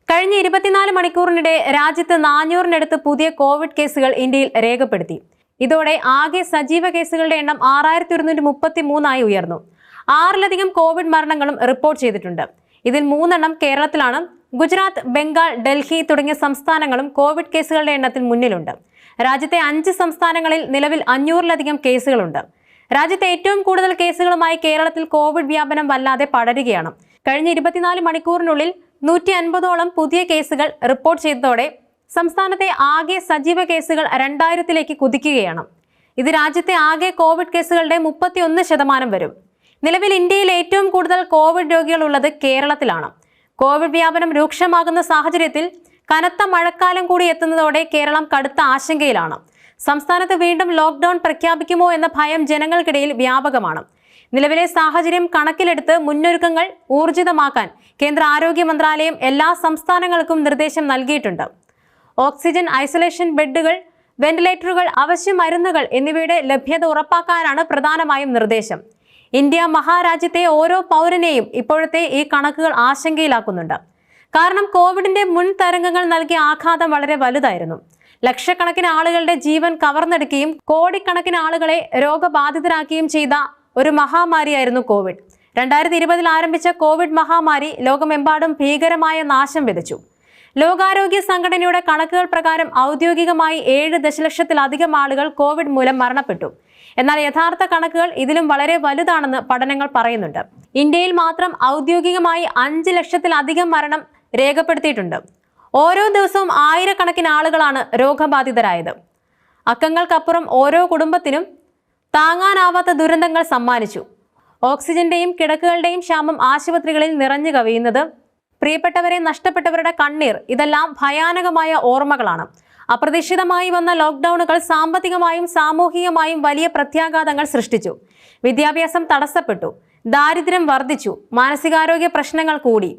കഴിഞ്ഞ 24 മണിക്കൂറിനിടെ രാജ്യത്ത് 400-നടുത്ത് പുതിയ കോവിഡ് കേസുകൾ ഇന്ത്യയിൽ രേഖപ്പെടുത്തി. ഇതോടെ ആകെ സജീവ കേസുകളുടെ എണ്ണം 6133 ഉയർന്നു. 6-ലധികം കോവിഡ് മരണങ്ങളും റിപ്പോർട്ട് ചെയ്തിട്ടുണ്ട്. ഇതിൽ 3 കേരളത്തിലാണ്. ഗുജറാത്ത്, ബംഗാൾ, ഡൽഹി തുടങ്ങിയ സംസ്ഥാനങ്ങളും കോവിഡ് കേസുകളുടെ എണ്ണത്തിൽ മുന്നിലുണ്ട്. രാജ്യത്തെ 5 സംസ്ഥാനങ്ങളിൽ നിലവിൽ 500-ലധികം കേസുകളുണ്ട്. രാജ്യത്തെ ഏറ്റവും കൂടുതൽ കേസുകളുമായി കേരളത്തിൽ കോവിഡ് വ്യാപനം വല്ലാതെ പടരുകയാണ്. കഴിഞ്ഞ 24 മണിക്കൂറിനുള്ളിൽ 150ഓളം പുതിയ കേസുകൾ റിപ്പോർട്ട് ചെയ്തതോടെ സംസ്ഥാനത്തെ ആകെ സജീവ കേസുകൾ 2000-ലേക്ക് കുതിക്കുകയാണ്. ഇത് രാജ്യത്തെ ആകെ കോവിഡ് കേസുകളുടെ 31% വരും. നിലവിൽ ഇന്ത്യയിൽ ഏറ്റവും കൂടുതൽ കോവിഡ് രോഗികൾ ഉള്ളത് കേരളത്തിലാണ്. കോവിഡ് വ്യാപനം രൂക്ഷമാകുന്ന സാഹചര്യത്തിൽ കനത്ത മഴക്കാലം കൂടി എത്തുന്നതോടെ കേരളം കടുത്ത ആശങ്കയിലാണ്. സംസ്ഥാനത്ത് വീണ്ടും ലോക്ക്ഡൌൺ പ്രഖ്യാപിക്കുമോ എന്ന ഭയം ജനങ്ങൾക്കിടയിൽ വ്യാപകമാണ്. നിലവിലെ സാഹചര്യം കണക്കിലെടുത്ത് മുന്നൊരുക്കങ്ങൾ ഊർജിതമാക്കാൻ കേന്ദ്ര ആരോഗ്യ മന്ത്രാലയം എല്ലാ സംസ്ഥാനങ്ങൾക്കും നിർദ്ദേശം നൽകിയിട്ടുണ്ട്. ഓക്സിജൻ, ഐസൊലേഷൻ ബെഡുകൾ, വെന്റിലേറ്ററുകൾ, അവശ്യ മരുന്നുകൾ എന്നിവയുടെ ലഭ്യത ഉറപ്പാക്കാനാണ് പ്രധാനമായും നിർദ്ദേശം. ഇന്ത്യ മഹാരാജ്യത്തെ ഓരോ പൗരനെയും ഇപ്പോഴത്തെ ഈ കണക്കുകൾ ആശങ്കയിലാക്കുന്നുണ്ട്. കാരണം കോവിഡിന്റെ മുൻ തരംഗങ്ങൾ നൽകിയ ആഘാതം വളരെ വലുതായിരുന്നു. ലക്ഷക്കണക്കിന് ആളുകളുടെ ജീവൻ കവർന്നെടുക്കുകയും കോടിക്കണക്കിന് ആളുകളെ രോഗബാധിതരാക്കുകയും ചെയ്ത ഒരു മഹാമാരിയായിരുന്നു കോവിഡ്. 2020 ആരംഭിച്ച കോവിഡ് മഹാമാരി ലോകമെമ്പാടും ഭീകരമായ നാശം വിതച്ചു. ലോകാരോഗ്യ സംഘടനയുടെ കണക്കുകൾ പ്രകാരം ഔദ്യോഗികമായി 7 ദശലക്ഷത്തിലധികം ആളുകൾ കോവിഡ് മൂലം മരണപ്പെട്ടു. എന്നാൽ യഥാർത്ഥ കണക്കുകൾ ഇതിലും വളരെ വലുതാണെന്ന് പഠനങ്ങൾ പറയുന്നുണ്ട്. ഇന്ത്യയിൽ മാത്രം ഔദ്യോഗികമായി 5 ലക്ഷത്തിലധികം മരണം രേഖപ്പെടുത്തിയിട്ടുണ്ട്. ഓരോ ദിവസവും ആയിരക്കണക്കിന് ആളുകളാണ് രോഗബാധിതരായത്. അക്കങ്ങൾക്കപ്പുറം ഓരോ കുടുംബത്തിനും താങ്ങാനാവാത്ത ദുരന്തങ്ങൾ സമ്മാനിച്ചു. ഓക്സിജന്റെയും കിടക്കുകളുടെയും ക്ഷാമം ആശുപത്രികളിൽ നിറഞ്ഞു കവിയുന്നത്, പ്രിയപ്പെട്ടവരെ നഷ്ടപ്പെട്ടവരുടെ കണ്ണീർ, ഇതെല്ലാം ഭയാനകമായ ഓർമ്മകളാണ്. അപ്രതീക്ഷിതമായി വന്ന ലോക്ക്ഡൌണുകൾ സാമ്പത്തികമായും സാമൂഹികമായും വലിയ പ്രത്യാഘാതങ്ങൾ സൃഷ്ടിച്ചു. വിദ്യാഭ്യാസം തടസ്സപ്പെട്ടു, ദാരിദ്ര്യം വർദ്ധിച്ചു, മാനസികാരോഗ്യ പ്രശ്നങ്ങൾ കൂടി.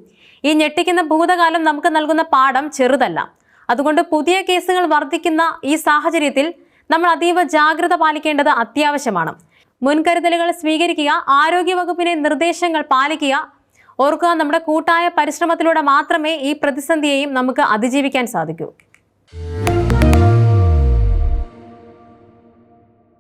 ഈ ഞെട്ടിക്കുന്ന ഭൂതകാലം നമുക്ക് നൽകുന്ന പാഠം ചെറുതല്ല. അതുകൊണ്ട് പുതിയ കേസുകൾ വർദ്ധിക്കുന്ന ഈ സാഹചര്യത്തിൽ നമ്മൾ അതീവ ജാഗ്രത പാലിക്കേണ്ടത് അത്യാവശ്യമാണ്. മുൻകരുതലുകൾ സ്വീകരിക്കുക, ആരോഗ്യവകുപ്പിന്റെ നിർദ്ദേശങ്ങൾ പാലിക്കുക. ഓർക്കുക, നമ്മുടെ കൂട്ടായ പരിശ്രമത്തിലൂടെ മാത്രമേ ഈ പ്രതിസന്ധിയെയും നമുക്ക് അതിജീവിക്കാൻ സാധിക്കൂ.